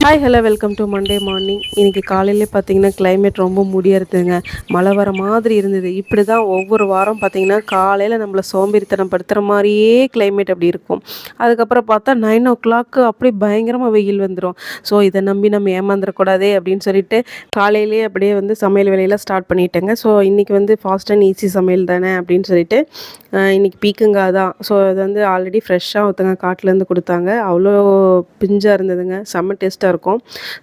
Hi hello welcome to Monday morning. இன்றைக்கி காலையிலே பார்த்தீங்கன்னா கிளைமேட் ரொம்ப முடியறதுங்க. மழை வர மாதிரி இருந்தது. இப்படி தான் ஒவ்வொரு வாரம் பார்த்தீங்கன்னா காலையில் நம்மளை சோம்பேறித்தனம் படுத்துகிற மாதிரியே கிளைமேட் அப்படி இருக்கும். அதுக்கப்புறம் பார்த்தா 9 o'clock அப்படியே பயங்கரமாக வெயில் வந்துடும். ஸோ இதை நம்பி நம்ம ஏமாந்துடக்கூடாதே அப்படின்னு சொல்லிட்டு காலையிலேயே அப்படியே வந்து சமையல் வேலையெல்லாம் ஸ்டார்ட் பண்ணிட்டேங்க. ஸோ இன்றைக்கி வந்து ஃபாஸ்ட் அண்ட் ஈஸி சமையல் தானே அப்படின்னு சொல்லிட்டு இன்றைக்கி பீக்கங்காய் தான். ஸோ அது வந்து ஆல்ரெடி ஃப்ரெஷ்ஷாக ஒருத்தங்க காட்டிலேருந்து கொடுத்தாங்க. அவ்வளோ பிஞ்சாக இருந்ததுங்க. செம்ம டேஸ்ட்டாக இருக்கும்.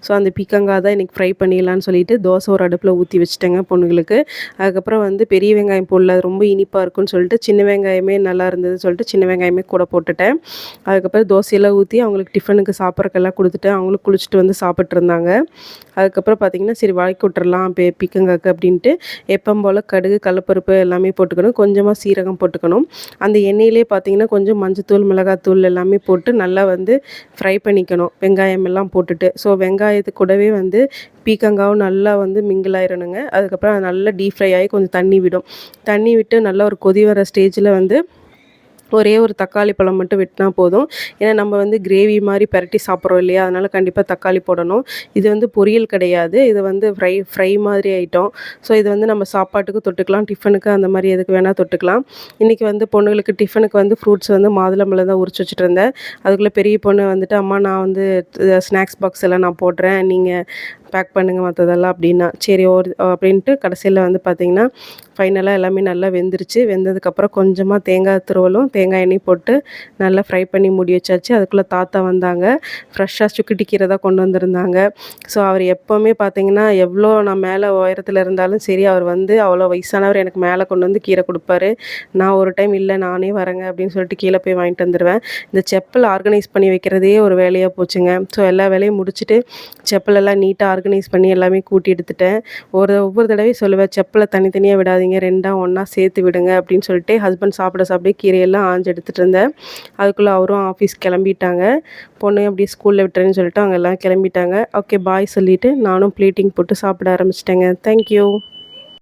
ஸோ அந்த பீக்கங்காய் தான் இன்றைக்கி ஃப்ரை பண்ணிடலான்னு சொல்லிட்டு தோசை ஒரு அடுப்பில் ஊற்றி வச்சுட்டேங்க பொண்ணுங்களுக்கு. அதுக்கப்புறம் வந்து பெரிய வெங்காயம் போடல, அது ரொம்ப இனிப்பாக இருக்குன்னு சொல்லிட்டு சின்ன வெங்காயமே நல்லா இருந்ததுன்னு சொல்லிட்டு சின்ன வெங்காயமே கூட போட்டுட்டேன். அதுக்கப்புறம் தோசையெல்லாம் ஊற்றி அவங்களுக்கு டிஃபனுக்கு சாப்பிட்றக்கெல்லாம் கொடுத்துட்டு அவங்களும் குளிச்சுட்டு வந்து சாப்பிட்ருந்தாங்க. அதுக்கப்புறம் பார்த்திங்கன்னா சரி வதக்கி விட்டுறலாம் பீக்கங்காய்க்கு அப்படின்ட்டு எப்பவும் போல் கடுகு கடலப்பருப்பு எல்லாமே போட்டுக்கணும், கொஞ்சமாக சீரகம் போட்டுக்கணும். அந்த எண்ணெயிலே பார்த்திங்கன்னா கொஞ்சம் மஞ்சத்தூள் மிளகாத்தூள் எல்லாமே போட்டு நல்லா வந்து ஃப்ரை பண்ணிக்கணும் வெங்காயம் எல்லாம் போட்டுட்டு. ஸோ வெங்காயத்துக்கு கூடவே வந்து பீக்கங்காவும் நல்லா வந்து மிங்கிள் ஆயிரணுங்க. அதுக்கப்புறம் அது நல்லா டீப் ஃப்ரை ஆகி கொஞ்சம் தண்ணி விடும். தண்ணி விட்டு நல்லா ஒரு கொதி வர ஸ்டேஜில் வந்து ஒரே ஒரு தக்காளி பழம் மட்டும் வெட்டினா போதும். ஏன்னா நம்ம வந்து கிரேவி மாதிரி பெரட்டி சாப்பிட்றோம் இல்லையா, அதனால் கண்டிப்பாக தக்காளி போடணும். இது வந்து பொரியல் கிடையாது, இது வந்து ஃப்ரை மாதிரி ஐட்டம். ஸோ இது வந்து நம்ம சாப்பாட்டுக்கு தொட்டுக்கலாம், டிஃபனுக்கு அந்த மாதிரி எதுக்கு வேணால் தொட்டுக்கலாம். இன்றைக்கி வந்து பொண்ணுங்களுக்கு டிஃபனுக்கு வந்து ஃப்ரூட்ஸ் வந்து மாதுளம்பழம் தான் உரிச்சு வச்சுட்டு இருந்தேன். அதுக்குள்ளே பெரிய பொண்ணு வந்துட்டு அம்மா நான் வந்து ஸ்நாக்ஸ் பாக்ஸ் எல்லாம் நான் போடுறேன், நீங்கள் பேக் பண்ணுங்கள் மற்றதெல்லாம் அப்படின்னா சரி அப்படின்ட்டு கடைசியில் வந்து பார்த்திங்கன்னா ஃபைனலாக எல்லாமே நல்லா வெந்துருச்சு. வெந்ததுக்கப்புறம் கொஞ்சமாக தேங்காய் துருவலும் தேங்காய் எண்ணெய் போட்டு நல்லா ஃப்ரை பண்ணி மூடி வச்சாச்சு. அதுக்குள்ளே தாத்தா வந்தாங்க. ஃப்ரெஷ்ஷாக சுக்குட்டி கீரை தான் கொண்டு வந்திருந்தாங்க. ஸோ அவர் எப்போவுமே பார்த்திங்கன்னா எவ்வளோ நான் மேலே உயரத்தில் இருந்தாலும் சரி, அவர் வந்து அவ்வளோ வயசானவர் எனக்கு மேலே கொண்டு வந்து கீரை கொடுப்பாரு. நான் ஒரு டைம் இல்லை நானே வரேங்க அப்படின்னு சொல்லிட்டு கீழே போய் வாங்கிட்டு வந்துடுவேன். இந்த செப்பல் ஆர்கனைஸ் பண்ணி வைக்கிறதே ஒரு வேலையாக போச்சுங்க. ஸோ எல்லா வேலையும் முடிச்சுட்டு செப்பலெல்லாம் நீட்டாக ஆர்கனைஸ் பண்ணி எல்லாமே கூட்டி எடுத்துட்டேன். ஒவ்வொரு தடவையும் சொல்லுவேன், செப்பலை தனித்தனியாக விடாதீங்க, ரெண்டாக ஒன்றா சேர்த்து விடுங்க அப்படின்னு சொல்லிட்டு ஹஸ்பண்ட் சாப்பிட கீரையெல்லாம் ஆஞ்சு எடுத்துகிட்டு இருந்தேன். அதுக்குள்ளே அவரும் ஆஃபீஸ் கிளம்பிட்டாங்க. பொண்ணையும் அப்படியே ஸ்கூலில் விட்டுறேன்னு சொல்லிட்டு அவங்க எல்லாம் கிளம்பிட்டாங்க. ஓகே பாய் சொல்லிவிட்டு நானும் ப்ளேட்டிங் போட்டு சாப்பிட ஆரம்பிச்சிட்டேங்க. தேங்க்யூ.